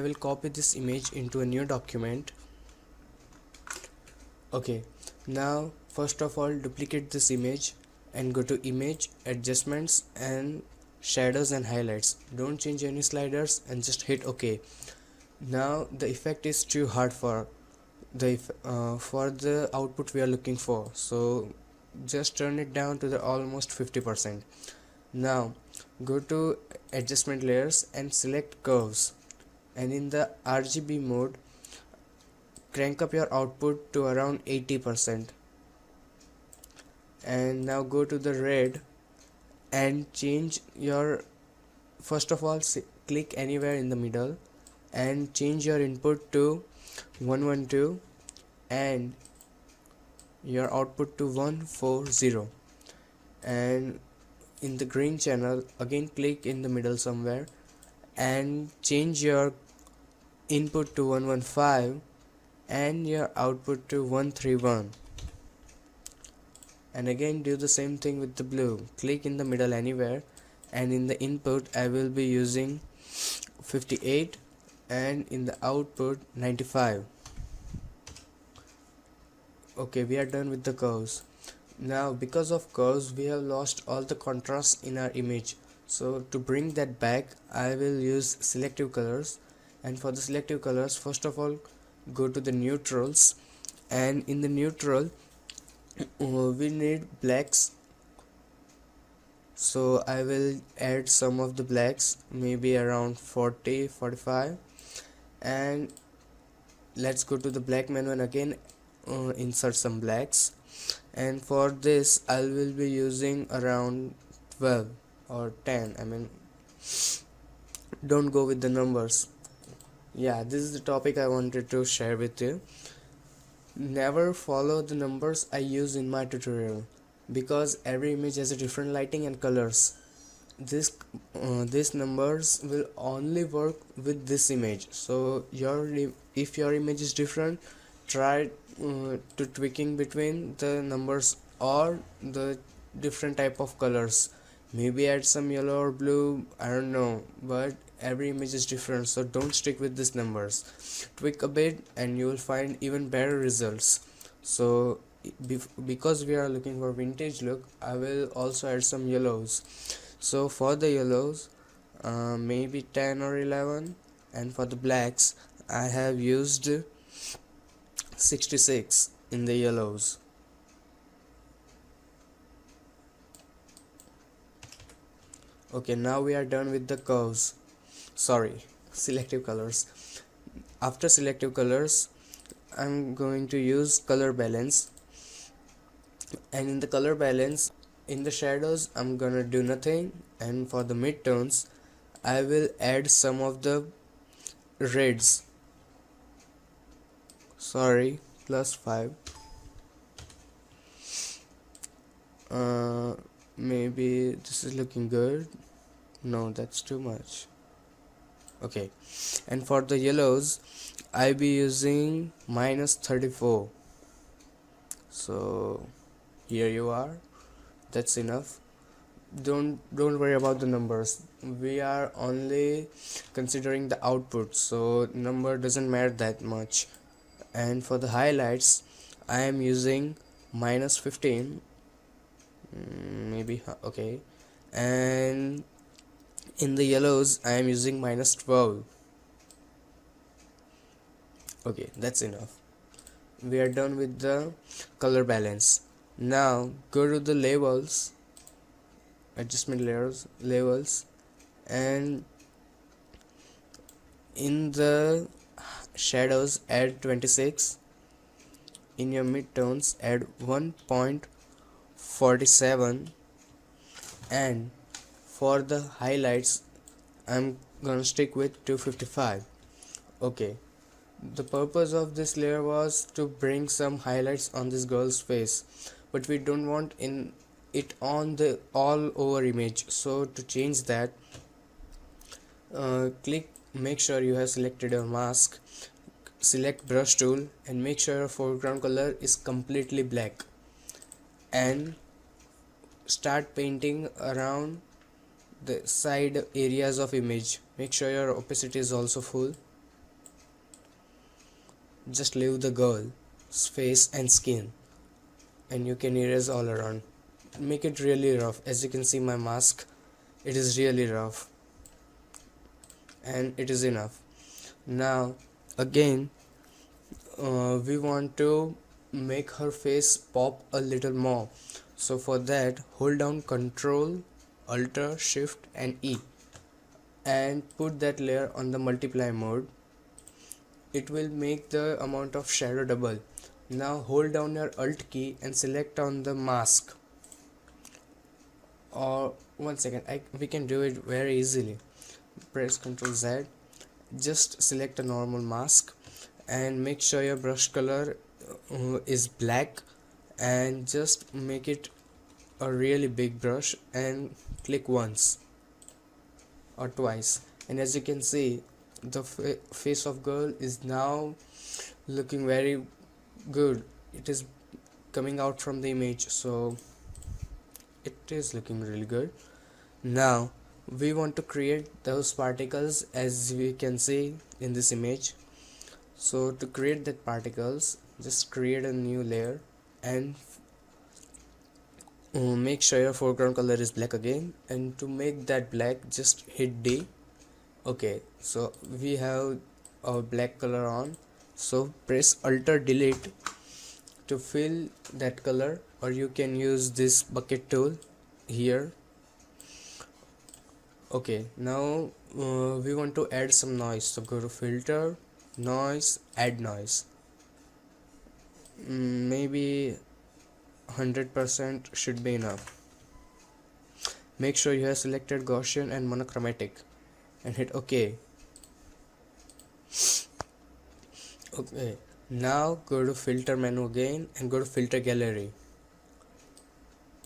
I will copy this image into a new document. Okay, now first of all duplicate this image and go to image adjustments and shadows and highlights. Don't change any sliders and just hit OK. Now the effect is too hard for the output we are looking for, so just turn it down to the almost 50%. Now go to adjustment layers and select curves, and in the RGB mode crank up your output to around 80%. And now go to the red and change your, first of all click anywhere in the middle and change your input to 112 and your output to 140. And in the green channel again click in the middle somewhere and change your input to 115 and your output to 131. And again do the same thing with the blue. Click in the middle anywhere, and in the input I will be using 58 and in the output 95. Okay, we are done with the curves. Now because of curves we have lost all the contrast in our image, so to bring that back I will use selective colors. And for the selective colors, first of all go to the neutrals, and in the neutral we need blacks, so I will add some of the blacks, maybe around 40-45. And let's go to the black menu and again insert some blacks, and for this I will be using around 12 or 10. I mean, don't go with the numbers. Yeah, this is the topic I wanted to share with you. Never follow the numbers I use in my tutorial, because every image has a different lighting and colors. These numbers will only work with this image, so if your image is different, try to tweaking between the numbers or the different type of colors. Maybe add some yellow or blue, I don't know, but every image is different, so don't stick with these numbers. Tweak a bit and you will find even better results. So because we are looking for vintage look, I will also add some yellows. So for the yellows, maybe 10 or 11, and for the blacks I have used 66 in the yellows. Okay, now we are done with the curves, sorry, selective colors. After selective colors I'm going to use color balance, and in the color balance, in the shadows I'm gonna do nothing, and for the midtones I will add some of the reds, sorry, +5. Maybe this is looking good. No, that's too much. Okay, and for the yellows I be using -34. So here you are, that's enough. Don't worry about the numbers, we are only considering the output, so number doesn't matter that much. And for the highlights I am using -15, maybe, okay. And in the yellows I am using -12. Okay, that's enough. We are done with the color balance. Now go to the labels, adjustment layers, labels, and in the shadows add 26, in your midtones add 1.47, and for the highlights I'm gonna stick with 255. Okay, the purpose of this layer was to bring some highlights on this girl's face, but we don't want it on the all over image. So to change that, make sure you have selected your mask, select brush tool and make sure your foreground color is completely black, and start painting around the side areas of image. Make sure your opacity is also full. just leave the girl's face and skin, and you can erase all around. Make it really rough. As you can see my mask, it is really rough, and it is enough. Now again, we want to make her face pop a little more. So for that, hold down Ctrl, Alt, Shift and E and put that layer on the multiply mode. It will make the amount of shadow double. Now hold down your Alt key and select on the mask. Or one second, we can do it very easily. Press Ctrl Z, just select a normal mask and make sure your brush color is black, and just make it a really big brush and click once or twice, and as you can see the face of girl is now looking very good. It is coming out from the image, so it is looking really good. Now we want to create those particles as we can see in this image. So to create that particles, just create a new layer and make sure your foreground color is black again, and to make that black just hit D. Okay, so we have our black color on, so press Alt Delete to fill that color, or you can use this bucket tool here. Okay, now we want to add some noise, so go to filter, noise, add noise. Maybe 100% should be enough. Make sure you have selected Gaussian and monochromatic and hit OK. Okay, now go to filter menu again and go to filter gallery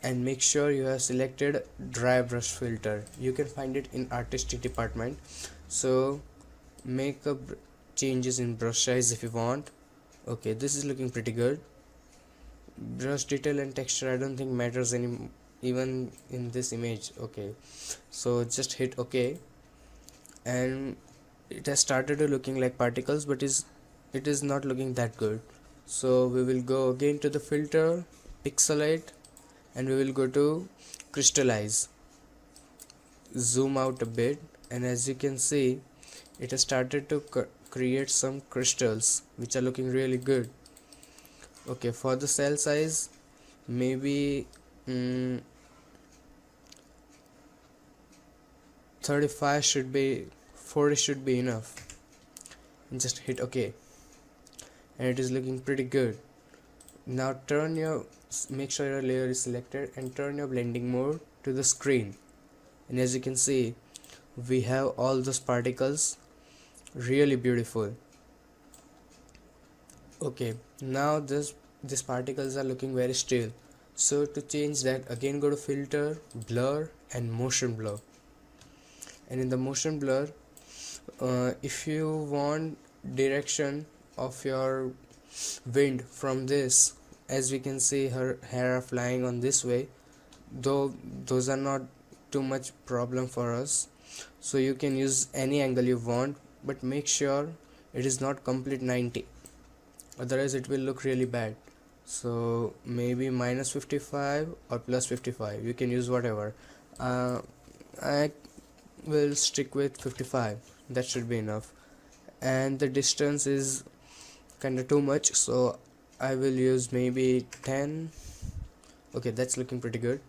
and make sure you have selected dry brush filter. You can find it in artistic department. So make changes in brush size if you want. Okay, this is looking pretty good. Brush detail and texture I don't think matters even in this image. Okay, so just hit OK, and it has started looking like particles, but it is not looking that good. So we will go again to the filter, pixelate, and we will go to crystallize, zoom out a bit, and as you can see it has started to create some crystals which are looking really good. Okay, for the cell size maybe 35 should be, 40 should be enough, and just hit OK, and it is looking pretty good. Now make sure your layer is selected and turn your blending mode to the screen, and as you can see we have all those particles, really beautiful. Okay, now these particles are looking very still, so to change that again go to filter, blur and motion blur, and in the motion blur if you want direction of your wind from this, as we can see her hair are flying on this way, though those are not too much problem for us, so you can use any angle you want, but make sure it is not complete 90, otherwise it will look really bad. So maybe minus 55 or plus 55, you can use whatever. I will stick with 55, that should be enough, and the distance is kinda too much, so I will use maybe 10. Okay, that's looking pretty good.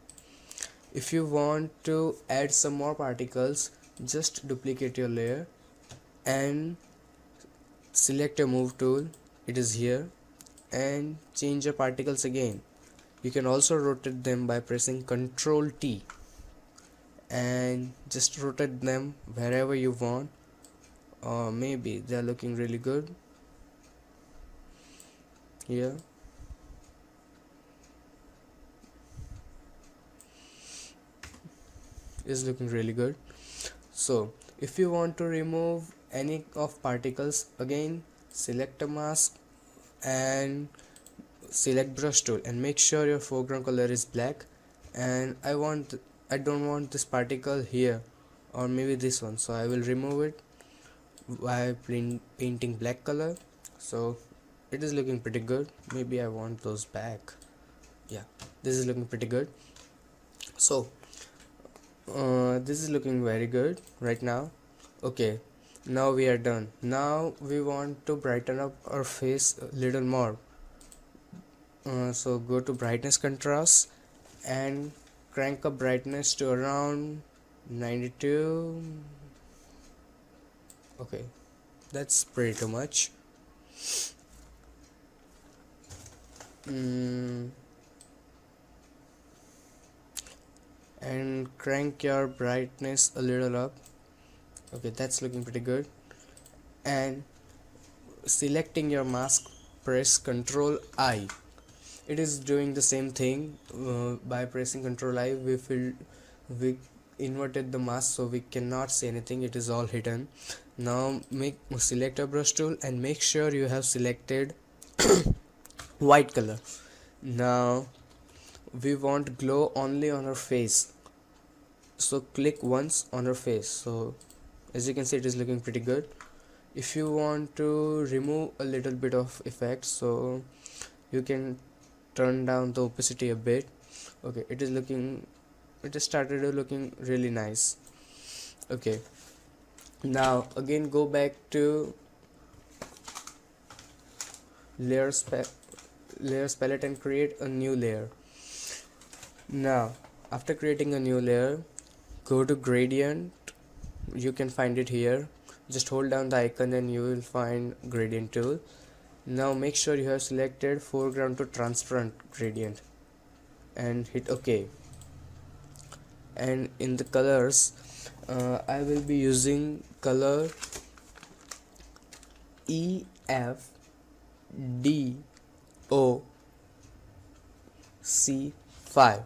If you want to add some more particles, just duplicate your layer and select your move tool, it is here, and change your particles again. You can also rotate them by pressing Ctrl T and just rotate them wherever you want, or maybe they are looking really good here. Is looking really good. So if you want to remove any of particles, again select a mask and select brush tool and make sure your foreground color is black, and I don't want this particle here, or maybe this one, so I will remove it by painting black color. So it is looking pretty good. Maybe I want those back. Yeah, this is looking pretty good. So this is looking very good right now. Okay, now we are done. Now we want to brighten up our face a little more. So go to brightness contrast and crank up brightness to around 92. Okay, that's pretty too much. And crank your brightness a little up. Okay, that's looking pretty good. And selecting your mask, press Ctrl I. It is doing the same thing. By pressing Ctrl I, we inverted the mask, so we cannot see anything. It is all hidden. Now select a brush tool and make sure you have selected white color. Now we want glow only on our face, so click once on her face. So as you can see, it is looking pretty good. If you want to remove a little bit of effect, so you can turn down the opacity a bit. Okay, it has started looking really nice. Okay, now again go back to layers palette and create a new layer. Now after creating a new layer, go to gradient. You can find it here. Just hold down the icon and you will find gradient tool. Now make sure you have selected foreground to transparent gradient and hit OK. And in the colors, I will be using color EFDOC5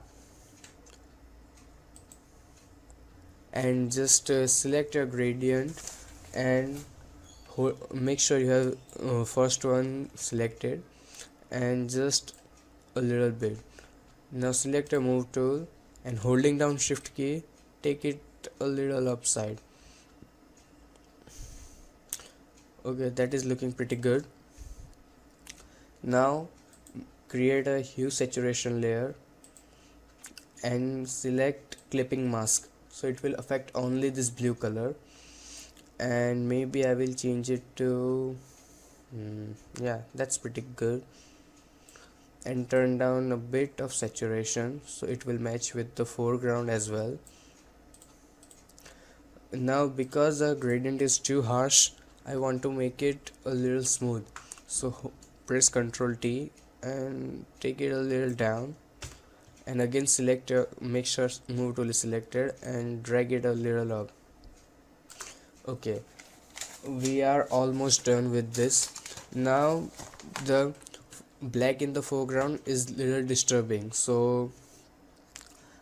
and just select your gradient and make sure you have first one selected and just a little bit. Now select a move tool and holding down shift key, take it a little upside. Okay, that is looking pretty good. Now create a hue saturation layer and select clipping mask, so it will affect only this blue color. And maybe I will change it to yeah, that's pretty good. And turn down a bit of saturation so it will match with the foreground as well. Now because the gradient is too harsh, I want to make it a little smooth, so press Ctrl T and take it a little down, and again select make sure move tool is selected and drag it a little up. Okay, we are almost done with this. Now the black in the foreground is little disturbing, so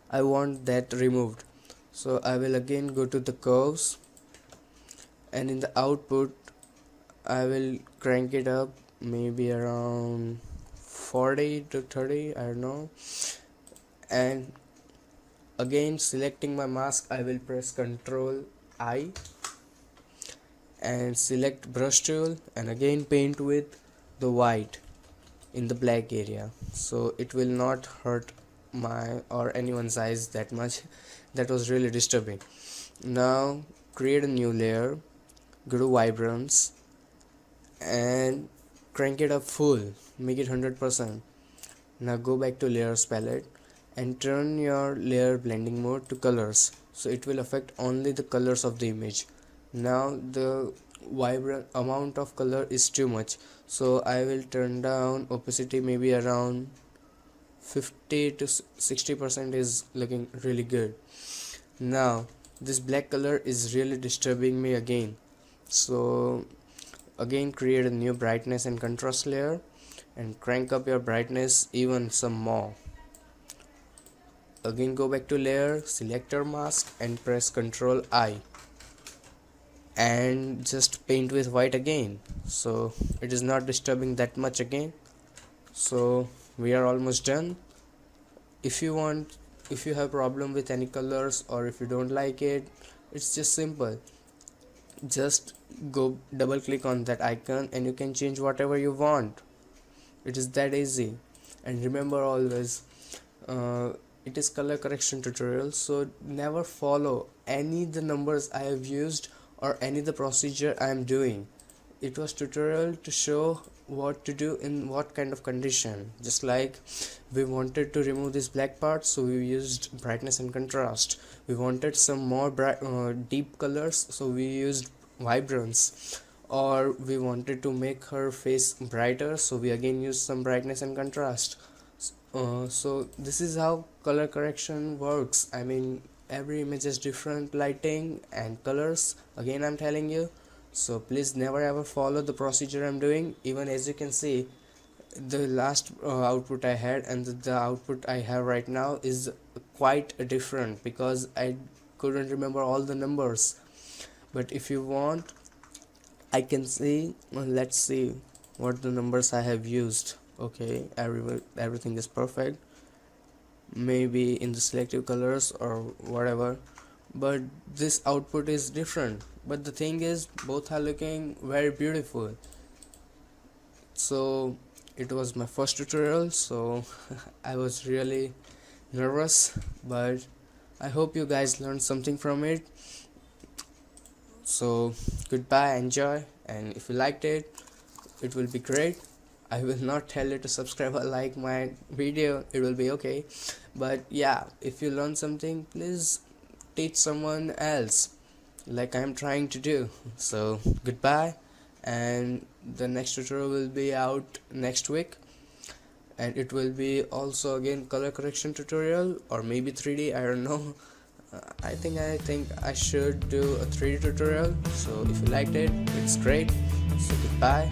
I want that removed. So I will again go to the curves and in the output I will crank it up maybe around 40 to 30, I don't know. And again selecting my mask, I will press Ctrl I and select brush tool and again paint with the white in the black area, so it will not hurt my or anyone's eyes that much. That was really disturbing. Now create a new layer, go to vibrance and crank it up full, make it 100%. Now go back to layers palette and turn your layer blending mode to colors, so it will affect only the colors of the image. Now the vibrant amount of color is too much, so I will turn down opacity maybe around 50 to 60% is looking really good. Now this black color is really disturbing me again, so again create a new brightness and contrast layer and crank up your brightness even some more. Again go back to layer, select your mask and press Ctrl I and just paint with white again, so it is not disturbing that much again. So we are almost done. If you have problem with any colors or if you don't like it, it's just simple. Just go double click on that icon and you can change whatever you want. It is that easy. And remember always, it is color correction tutorial, so never follow any the numbers I have used or any the procedure I am doing. It was tutorial to show what to do in what kind of condition. Just like we wanted to remove this black part, so we used brightness and contrast. We wanted some more deep colors, so we used vibrance. Or we wanted to make her face brighter, so we again used some brightness and contrast. So this is how color correction works. I mean, every image is different lighting and colors, again I'm telling you. So please never ever follow the procedure I'm doing. Even as you can see, the last output I had and the output I have right now is quite different, because I couldn't remember all the numbers. But if you want, I can see, let's see what the numbers I have used. Okay, everything is perfect, maybe in the selective colors or whatever, but this output is different. But the thing is, both are looking very beautiful. So it was my first tutorial, so I was really nervous, but I hope you guys learned something from it. So goodbye, enjoy, and if you liked it, it will be great. I will not tell you to subscribe or like my video, it will be okay. But yeah, if you learn something, please teach someone else, like I'm trying to do. So goodbye, and the next tutorial will be out next week, and it will be also again color correction tutorial, or maybe 3D, I don't know. I think I should do a 3D tutorial. So if you liked it, it's great. So goodbye.